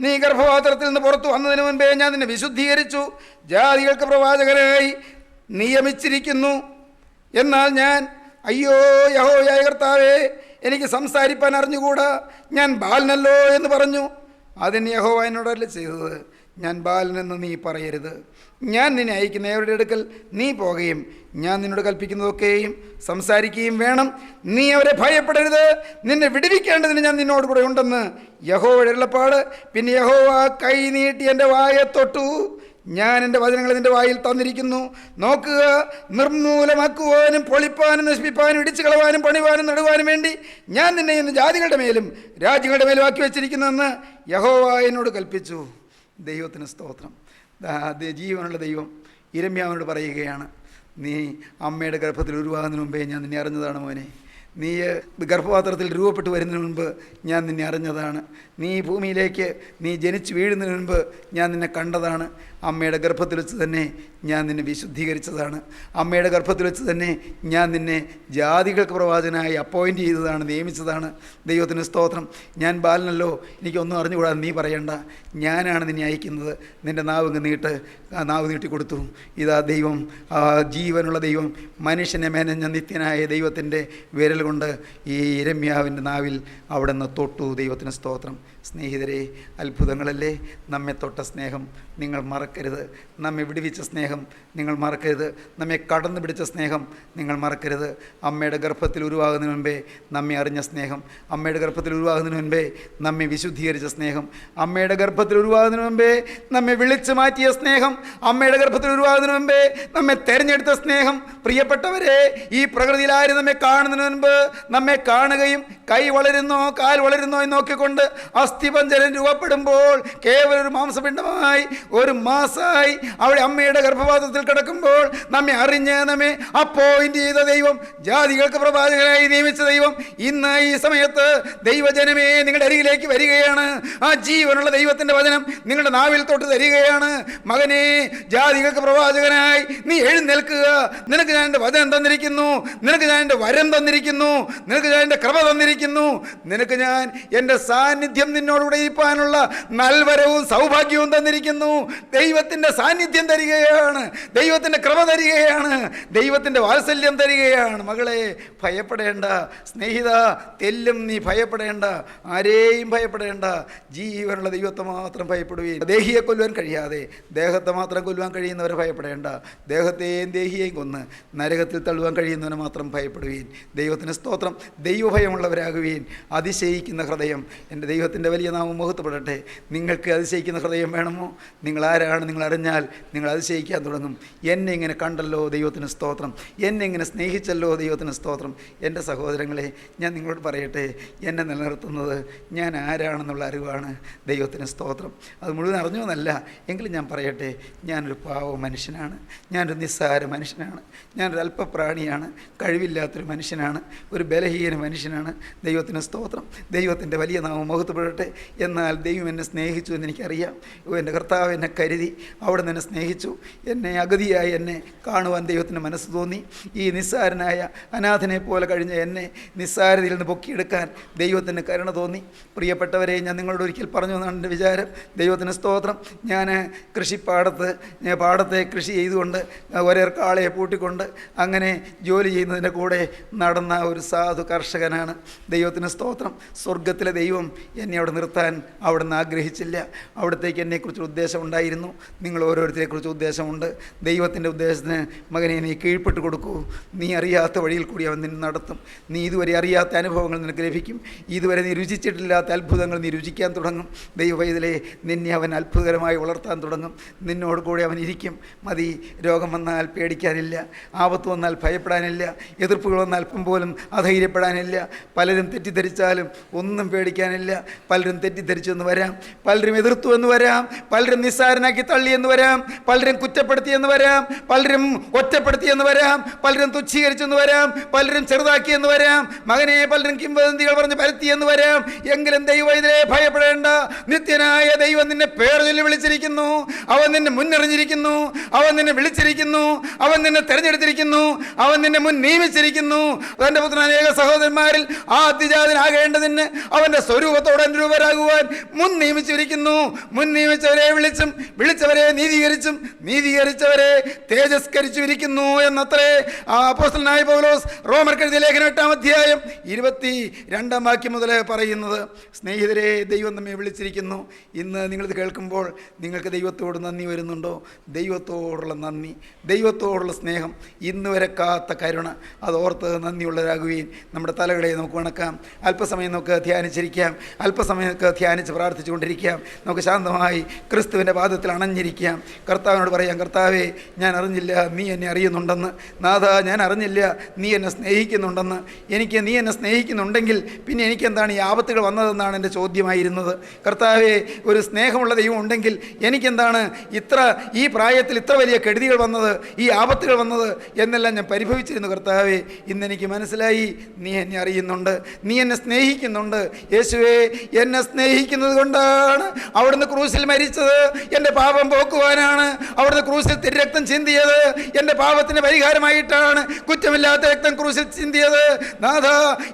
നീ ഗർഭപാത്രത്തിൽ നിന്ന് പുറത്തു വന്നതിന് മുൻപേ ഞാൻ നിന്നെ വിശുദ്ധീകരിച്ചു, ജാതികൾക്ക് പ്രവാചകനായി നിയമിച്ചിരിക്കുന്നു. എന്നാൽ ഞാൻ, അയ്യോ യഹോവയായ കർത്താവേ, എനിക്ക് സംസാരിപ്പാൻ അറിഞ്ഞുകൂടാ, ഞാൻ ബാലനല്ലോ എന്ന് പറഞ്ഞു. അതിന് യഹോവ എന്നോടല്ല ചെയ്തത്: ഞാൻ ബാലനെന്ന് നീ പറയരുത്. ഞാൻ നിന്നെ അയക്കുന്ന അവരുടെ അടുക്കൽ നീ പോകുകയും ഞാൻ നിന്നോട് കൽപ്പിക്കുന്നതൊക്കെയും സംസാരിക്കുകയും വേണം. നീ അവരെ ഭയപ്പെടരുത്, നിന്നെ വിടുവിക്കേണ്ടതിന് ഞാൻ നിന്നോട് കൂടെ ഉണ്ടെന്ന് യഹോവയുടെ അരുളപ്പാട്. പിന്നെ യഹോവ കൈ നീട്ടി എൻ്റെ വായെ തൊട്ടു. ഞാൻ എൻ്റെ വചനങ്ങൾ നിൻ്റെ വായിൽ തന്നിരിക്കുന്നു. നോക്കുക, നിർമൂലമാക്കുവാനും പൊളിപ്പാനും നശിപ്പിപ്പാനും ഇടിച്ചു കളവാനും പണിവാനും നടുവാനും വേണ്ടി ഞാൻ നിന്നെ ഇന്ന് ജാതികളുടെ മേലും രാജ്യങ്ങളുടെ മേലും ആക്കി വെച്ചിരിക്കുന്നുവെന്ന് യഹോവ എന്നോട് കൽപ്പിച്ചു. ദൈവത്തിന് സ്തോത്രം. ജീവനുള്ള ദൈവം യിരെമ്യാവിനോട് പറയുകയാണ്: നീ അമ്മയുടെ ഗർഭത്തിൽ ഉരുവാകുന്നതിന് മുമ്പേ ഞാൻ നിന്നെ അറിഞ്ഞതാണ് മോനെ. നീ ഗർഭപാത്രത്തിൽ രൂപപ്പെട്ട് വരുന്നതിന് മുൻപ് ഞാൻ നിന്നെ അറിഞ്ഞതാണ്. നീ ഭൂമിയിലേക്ക് നീ ജനിച്ചു വീഴുന്നതിന് മുൻപ് ഞാൻ നിന്നെ കണ്ടതാണ്. അമ്മയുടെ ഗർഭത്തിൽ വെച്ച് തന്നെ ഞാൻ നിന്നെ വിശുദ്ധീകരിച്ചതാണ്. അമ്മയുടെ ഗർഭത്തിൽ വെച്ച് തന്നെ ഞാൻ നിന്നെ ജാതികൾക്ക് പ്രവാചകനായി അപ്പോയിൻ്റ് ചെയ്തതാണ്, നിയമിച്ചതാണ്. ദൈവത്തിന് സ്തോത്രം. ഞാൻ ബാലനല്ലോ, എനിക്കൊന്നും അറിഞ്ഞുകൂടാതെ നീ പറയണ്ട, ഞാനാണ് നിന്നെ അയക്കുന്നത്. നിൻ്റെ നാവ് നീട്ടിക്കൊടുത്തു. ഇതാ ദൈവം, ജീവനുള്ള ദൈവം, മനുഷ്യനെ മെനഞ്ഞ നിത്യനായ ദൈവത്തിൻ്റെ വിരൽ കൊണ്ട് ഈ യിരെമ്യാവിൻ്റെ നാവിൽ അവിടെ നിന്ന് തൊട്ടു. ദൈവത്തിന് സ്തോത്രം. സ്നേഹിതരെ, അത്ഭുതങ്ങളല്ലേ നമ്മെ തൊട്ട സ്നേഹം നിങ്ങൾ മറക്കരുത്. നമ്മെ വിടുവിച്ച സ്നേഹം നിങ്ങൾ മറക്കരുത്. നമ്മെ കടന്നു പിടിച്ച സ്നേഹം നിങ്ങൾ മറക്കരുത്. അമ്മയുടെ ഗർഭത്തിൽ ഉരുവാകുന്നതിന് മുൻപേ നമ്മെ അറിഞ്ഞ സ്നേഹം, അമ്മയുടെ ഗർഭത്തിൽ ഉരുവാകുന്നതിന് മുൻപേ നമ്മെ വിശുദ്ധീകരിച്ച സ്നേഹം, അമ്മയുടെ ഗർഭത്തിൽ ഉരുവാകുന്നതിന് മുൻപേ നമ്മെ വിളിച്ചു മാറ്റിയ സ്നേഹം, അമ്മയുടെ ഗർഭത്തിൽ ഉരുവാകുന്നതിന് മുൻപേ നമ്മെ തിരഞ്ഞെടുത്ത സ്നേഹം. പ്രിയപ്പെട്ടവരെ, ഈ പ്രകൃതിയിൽ ആരും നമ്മെ കാണുന്നതിന് മുൻപ് നമ്മെ കാണുകയും കൈ വളരുന്നോ കാൽ വളരുന്നോ എന്ന് നോക്കിക്കൊണ്ട് അസ്ഥിപഞ്ജരം രൂപപ്പെടുമ്പോൾ കേവലം ഒരു മാംസപിണ്ഡമായി ഒരു മാസമായി അവിടെ അമ്മയുടെ ഗർഭപാത്രത്തിൽ കിടക്കുമ്പോൾ നമ്മെ അറിഞ്ഞ് നമ്മെ അപ്പോയിന്റ് ചെയ്ത ദൈവം, ജാതികൾക്ക് പ്രവാചകനായി നിയമിച്ച ദൈവം, ഇന്ന് ഈ സമയത്ത് ദൈവജനമേ നിങ്ങളുടെ അരികിലേക്ക് വരികയാണ്. ആ ജീവനുള്ള ദൈവത്തിൻ്റെ വചനം നിങ്ങളുടെ നാവിൽ തൊട്ട് തരികയാണ്. മകനെ, ജാതികൾക്ക് പ്രവാചകനായി നീ എഴുന്നേൽക്കുക. നിനക്ക് ഞാൻ എൻ്റെ വചനം തന്നിരിക്കുന്നു, നിനക്ക് ഞാൻ എൻ്റെ വരം തന്നിരിക്കുന്നു, നിനക്ക് ഞാൻ എൻ്റെ കൃപ തന്നിരിക്കുന്നു, നിനക്ക് ഞാൻ എൻ്റെ സാന്നിധ്യം നിന്നോടുകൂടെ ഇരിപ്പാനുള്ള നൽവരവും സൗഭാഗ്യവും തന്നിരിക്കുന്നു. ദൈവത്തിൻ്റെ സാന്നിധ്യം തരികയാണ്, ദൈവത്തിൻ്റെ കൃപ തരികയാണ്, ദൈവത്തിൻ്റെ വാത്സല്യം തരികയാണ്. മകളെ, ഭയപ്പെടേണ്ട. സ്നേഹിത, തെല്ലും നീ ഭയപ്പെടേണ്ട, ആരെയും ഭയപ്പെടേണ്ട. ജീവനുള്ള ദൈവത്തെ മാത്രം ഭയപ്പെടുകയും, ദേഹിയെ കൊല്ലുവാൻ കഴിയാതെ ദേഹത്തെ മാത്രം കൊല്ലുവാൻ കഴിയുന്നവരെ ഭയപ്പെടേണ്ട. ദേഹത്തെയും ദേഹിയെയും കൊന്ന് നരകത്തിൽ തള്ളുവാൻ കഴിയുന്നവനെ മാത്രം ഭയപ്പെടുകയും. ദൈവത്തിന് സ്തോത്രം. ദൈവഭയമുള്ളവരാകുകയും. അതിശയിക്കുന്ന ഹൃദയം, എൻ്റെ ദൈവത്തിൻ്റെ വലിയ നാമം മഹത്വപ്പെടട്ടെ. നിങ്ങൾക്ക് അതിശയിക്കുന്ന ഹൃദയം വേണമോ? നിങ്ങൾ ആരാണ് നിങ്ങൾ അറിഞ്ഞാൽ നിങ്ങൾ അതിശയിക്കാൻ തുടങ്ങും. എന്നെ ഇങ്ങനെ കണ്ടല്ലോ, ദൈവത്തിന് സ്തോത്രം. എന്നെ ഇങ്ങനെ സ്നേഹിച്ചല്ലോ, ദൈവത്തിന് സ്തോത്രം. എൻ്റെ സഹോദരങ്ങളെ, ഞാൻ നിങ്ങളോട് പറയട്ടെ, എന്നെ നിലനിർത്തുന്നത് ഞാൻ ആരാണെന്നുള്ള അറിവാണ്. ദൈവത്തിന് സ്തോത്രം. അത് മുഴുവൻ അറിഞ്ഞോന്നല്ല, എങ്കിലും ഞാൻ പറയട്ടെ, ഞാനൊരു പാവ മനുഷ്യനാണ്, ഞാനൊരു നിസ്സാര മനുഷ്യനാണ്, ഞാനൊരു അല്പപ്രാണിയാണ്, കഴിവില്ലാത്തൊരു മനുഷ്യനാണ്, ഒരു ബലഹീന മനുഷ്യനാണ്. ദൈവത്തിന് സ്തോത്രം. ദൈവത്തിൻ്റെ വലിയ നാമം മഹത്വപ്പെടട്ടെ. എന്നാൽ ദൈവം എന്നെ സ്നേഹിച്ചു എന്ന് എനിക്കറിയാം. എൻ്റെ കർത്താവ് എന്നെ കരുതി, അവിടെ നിന്ന് എന്നെ സ്നേഹിച്ചു. എന്നെ അഗതിയായി എന്നെ കാണുവാൻ ദൈവത്തിന് മനസ്സ് തോന്നി. ഈ നിസ്സാരനായ അനാഥനെ പോലെ കഴിഞ്ഞ എന്നെ നിസ്സാരതയിൽ നിന്ന് പൊക്കിയെടുക്കാൻ ദൈവത്തിന് കരുണ തോന്നി. പ്രിയപ്പെട്ടവരെ, ഞാൻ നിങ്ങളോട് ഒരിക്കൽ പറഞ്ഞു എന്നാണ് എൻ്റെ വിചാരം. ദൈവത്തിന് സ്തോത്രം. ഞാൻ പാടത്തെ കൃഷി ചെയ്തുകൊണ്ട് ഒരേർക്കാളയെ പൂട്ടിക്കൊണ്ട് അങ്ങനെ ജോലി ചെയ്യുന്നതിൻ്റെ കൂടെ നടന്ന ഒരു സാധു കർഷകനാണ്. ദൈവത്തിന് സ്തോത്രം. സ്വർഗത്തിലെ ദൈവം എന്നെ അവിടെ നിർത്താൻ അവിടുന്ന് ആഗ്രഹിച്ചില്ല. അവിടത്തേക്ക് എന്നെക്കുറിച്ചൊരു ഉദ്ദേശം ഉണ്ടായിരുന്നു. നിങ്ങൾ ഓരോരുത്തരെക്കുറിച്ച് ഉദ്ദേശമുണ്ട്. ദൈവത്തിൻ്റെ ഉദ്ദേശത്തിന് മകനെ നീ കീഴ്പ്പെട്ട് കൊടുക്കൂ. നീ അറിയാത്ത വഴിയിൽ കൂടി അവൻ നിന്നെ നടത്തും. നീ ഇതുവരെ അറിയാത്ത അനുഭവങ്ങൾ നിനക്ക് ലഭിക്കും. ഇതുവരെ നീ രുചിച്ചിട്ടില്ലാത്ത അത്ഭുതങ്ങൾ നീ രുചിക്കാൻ തുടങ്ങും. ദൈവവൈതലേ, നിന്നെ അവൻ അത്ഭുതകരമായി വളർത്താൻ തുടങ്ങും. നിന്നോട് കൂടെ അവൻ ഇരിക്കും. മതി. രോഗം വന്നാൽ പേടിക്കാനില്ല, ആപത്ത് വന്നാൽ ഭയപ്പെടാനില്ല, എതിർപ്പുകൾ വന്നാൽ അല്പം പോലും അധൈര്യപ്പെടാനില്ല. പലരും തെറ്റിദ്ധരിച്ചാലും ഒന്നും പേടിക്കാനില്ല. പലരും തെറ്റിദ്ധരിച്ചു എന്ന് വരാം, പലരും എതിർത്തു എന്ന് വരാം, പലരും നിസ്സാരനാക്കി തള്ളിയെന്ന് വരാം, പലരും കുറ്റപ്പെടുത്തിയെന്ന് വരാം, പലരും ഒറ്റപ്പെടുത്തിയെന്ന് വരാം, പലരും തുച്ഛീകരിച്ചെന്ന് വരാം, പലരും ചെറുതാക്കിയെന്ന് വരാം, മകനെ പലരും കിംവദന്തികൾ പറഞ്ഞ് പരത്തിയെന്ന് വരാം. എങ്കിലും ദൈവവൈതലേ, ഭയപ്പെടേണ്ട. നിത്യനായ ദൈവം നിന്നെ പേർ ചൊല്ലി വിളിച്ചിരിക്കുന്നു. അവൻ നിന്നെ മുന്നറിഞ്ഞിരിക്കുന്നു. അവൻ നിന്നെ വിളിച്ചിരിക്കുന്നു. അവൻ നിന്നെ തെരഞ്ഞെടുത്തിരിക്കുന്നു. അവൻ നിന്നെ മുൻ നിയമിച്ചിരിക്കുന്നു. തൻ്റെ പുത്രൻ അനേക സഹോദരന്മാരിൽ ആദ്യജാതനാകേണ്ടതിന് അവൻ്റെ സ്വരൂപത്തോടെ അനുരൂപരാകുവാൻ മുൻ നിയമിച്ചിരിക്കുന്നു. മുൻ നിയമിച്ചവരെ വിളിച്ചും വിളിച്ചവരെ നീതീകരിച്ചും നീതീകരിച്ചവരെ തേജസ്കരിച്ചിരിക്കുന്നു എന്നത്രേ അപ്പോസ്തലനായ പൗലോസ് റോമർക്കെഴുതിയ ലേഖനം 8-ാം അധ്യായം 22-ാം വാക്യം മുതൽ പറയുന്നത്. സ്നേഹിതരെ, ദൈവം നമ്മെ വിളിച്ചിരിക്കുന്നു. ഇന്ന് നിങ്ങളിത് കേൾക്കുമ്പോൾ നിങ്ങൾക്ക് ദൈവത്തോട് നന്ദി വരുന്നുണ്ടോ? ദൈവത്തോടുള്ള നന്ദി, ദൈവത്തോടുള്ള സ്നേഹം, ഇന്ന് വരെ കാത്ത കരുണ, അതോർത്ത് നന്ദിയുള്ളവരാകുകയും നമ്മുടെ തലകളെ നമുക്ക് വണക്കാം. അല്പസമയം നമുക്ക് ധ്യാനിച്ചിരിക്കാം. അല്പസമയം നമുക്ക് ധ്യാനിച്ച് പ്രാർത്ഥിച്ചു കൊണ്ടിരിക്കാം. നമുക്ക് ശാന്തമായി ക്രിസ്തുവിൻ്റെ പാദത്തിൽ അണഞ്ഞിരിക്കാം. കർത്താവിനോട് പറയാം, കർത്താവേ, ഞാൻ അറിഞ്ഞില്ല നീ എന്നെ അറിയുന്നുണ്ടെന്ന്. നാഥ, ഞാൻ അറിഞ്ഞില്ല നീ എന്നെ സ്നേഹിക്കുന്നുണ്ടെന്ന്. നീ എന്നെ സ്നേഹിക്കുന്നുണ്ടെങ്കിൽ പിന്നെ എനിക്കെന്താണ് ഈ ആപത്തുകൾ വന്നതെന്നാണ് എൻ്റെ ചോദ്യമായിരുന്നത്. കർത്താവേ, ഒരു സ്നേഹമുള്ള ദൈവം ഉണ്ടെങ്കിൽ എനിക്കെന്താണ് ഈ പ്രായത്തിൽ ഇത്ര വലിയ കെടുതികൾ വന്നത്, ഈ ആപത്തുകൾ വന്നത് എന്നെല്ലാം ഞാൻ പരിഭവിച്ചിരുന്നു. കർത്താവേ, ഇന്നെനിക്ക് മനസ്സിലായി നീ എന്നെ അറിയുന്നുണ്ട്, നീ എന്നെ സ്നേഹിക്കുന്നുണ്ട്. യേശുവേ, എന്നെ സ്നേഹിക്കുന്നത് കൊണ്ടാണ് അവിടുന്ന് ക്രൂശിൽ മരിച്ചത്. എൻ്റെ പാപം പോക്കുവാനാണ് അവിടുന്ന് ക്രൂശിൽ തിരുരക്തം ചിന്തിയത്. എൻ്റെ പാപത്തിന് പരിഹാരമായിട്ടാണ് കുറ്റമില്ലാത്ത രക്തം ക്രൂശിൽ ചിന്തിയത്. നാഥ,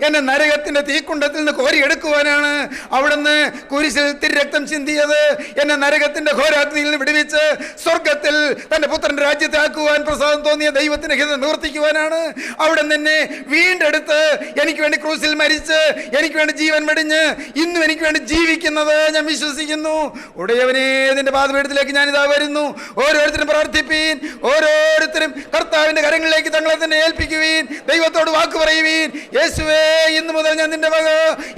എന്നെ നരകത്തിൻ്റെ തീക്കുണ്ടത്തിൽ നിന്ന് കോരിയെടുക്കുവാനാണ് അവിടുന്ന് കുരിശിൽ തിരുരക്തം ചിന്തിയത്. എന്നെ നരകത്തിൻ്റെ ഘോരാഗ്നിയിൽ നിന്ന് വിടുവിച്ച് സ്വർഗത്തിൽ തൻ്റെ പുത്രൻ്റെ രാജ്യത്തെ ആക്കുവാൻ പ്രസാദം തോന്നിയ ദൈവത്തിൻ്റെ ഹിതം നിവർത്തിക്കുവാനാണ് അവിടുന്ന് എന്നെ വീണ്ടെടുത്ത് എനിക്ക് വേണ്ടി ക്രൂശിൽ മരിച്ച് എനിക്ക് വേണ്ടി ജീവൻ വെടിഞ്ഞ് ഇന്നും എനിക്ക് വേണ്ടി ജീവിക്കുന്നത് ഞാൻ വിശ്വസിക്കുന്നു. ഉടയവനെ, നിന്റെ പാദപീഠത്തിലേക്ക് ഞാനിതാ വരുന്നു. ഓരോരുത്തരും പ്രാർത്ഥിപ്പീൻ. ഓരോരുത്തരും കർത്താവിൻ്റെ കരങ്ങളിലേക്ക് തങ്ങളെ തന്നെ ഏൽപ്പിക്കുവീൻ. ദൈവത്തോട് വാക്ക് പറയുവീൻ. യേശുവേ, ഇന്ന് മുതൽ ഞാൻ നിന്റെ മക.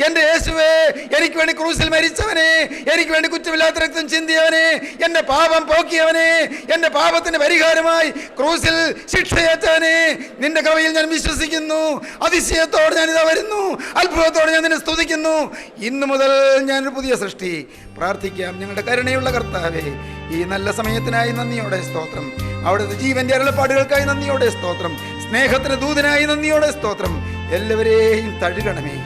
എൻ്റെ യേശുവേ, എനിക്ക് വേണ്ടി ക്രൂശിൽ മരിച്ചവനെ, എനിക്ക് വേണ്ടി കുറ്റമില്ലാത്ത രക്തം ചിന്തിയവനെ, എൻ്റെ പാപം പോക്കിയവനെ, എൻ്റെ പാപത്തിന് പരിഹാരമായി ക്രൂശിൽ ശിക്ഷയേറ്റവനെ, നിന്റെ കൃപയിൽ ഞാൻ വിശ്വസിക്കുന്നു. അതിശയത്തോടെ ഞാനിതാ വരുന്നു. അത്ഭുതത്തോടെ ഞാൻ നിന്നെ സ്തുതിക്കുന്നു. ഇന്നു മുതൽ ഞാനൊരു പുതിയ സൃഷ്ടി. പ്രാർത്ഥിക്കാം. ഞങ്ങളുടെ കരുണയുള്ള കർത്താവേ, ഈ നല്ല സമയത്തിനായി നന്ദിയോടെ സ്തോത്രം. അവിടുത്തെ ജീവന്റെ അരുളപ്പാടുകൾക്കായി നന്ദിയോടെ സ്തോത്രം. സ്നേഹത്തിന് ദൂതനായി നന്ദിയോടെ സ്തോത്രം. എല്ലാവരെയും തഴുകണമേ,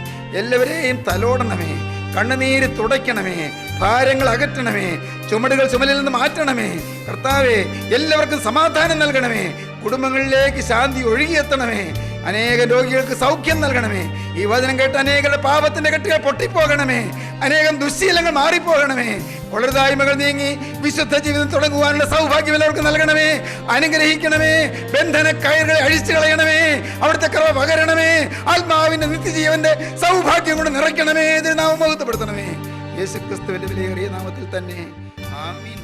എല്ലാവരെയും തലോടണമേ, കണ്ണുനീര് തുടയ്ക്കണമേ, ഭാരങ്ങൾ അകറ്റണമേ, ചുമടുകൾ ചുമലിൽ നിന്ന് മാറ്റണമേ. കർത്താവേ, എല്ലാവർക്കും സമാധാനം നൽകണമേ. കുടുംബങ്ങളിലേക്ക് ശാന്തി ഒഴുകിയെത്തണമേ. അനേക രോഗികൾക്ക് സൗഖ്യം നൽകണമേ. ഈ വചനം കേട്ട് അനേകരുടെ പാപത്തിന്റെ കെട്ടുകൾ പൊട്ടിപ്പോകണമേ. അനേകം ദുശ്ശീലങ്ങൾ മാറിപ്പോകണമേ. കൊളരുതായ്മകൾ നീങ്ങി വിശുദ്ധ ജീവിതം തുടങ്ങുവാനുള്ള സൗഭാഗ്യം എല്ലാവർക്കും നൽകണമേ. അനുഗ്രഹിക്കണമേ. ബന്ധന കയറുകളെ അഴിച്ചു കളയണമേ. അവിടുത്തെ കൃപ പകരണമേ. ആത്മാവിന്റെ നിത്യജീവന്റെ സൗഭാഗ്യം കൊണ്ട് നിറയ്ക്കണമേ. ഇതിന് നാമം മഹത്വപ്പെടുത്തണമേ. യേശുക്രിസ്തുവിന്റെ വിലയേറിയ നാമത്തിൽ തന്നെ. ആമീൻ.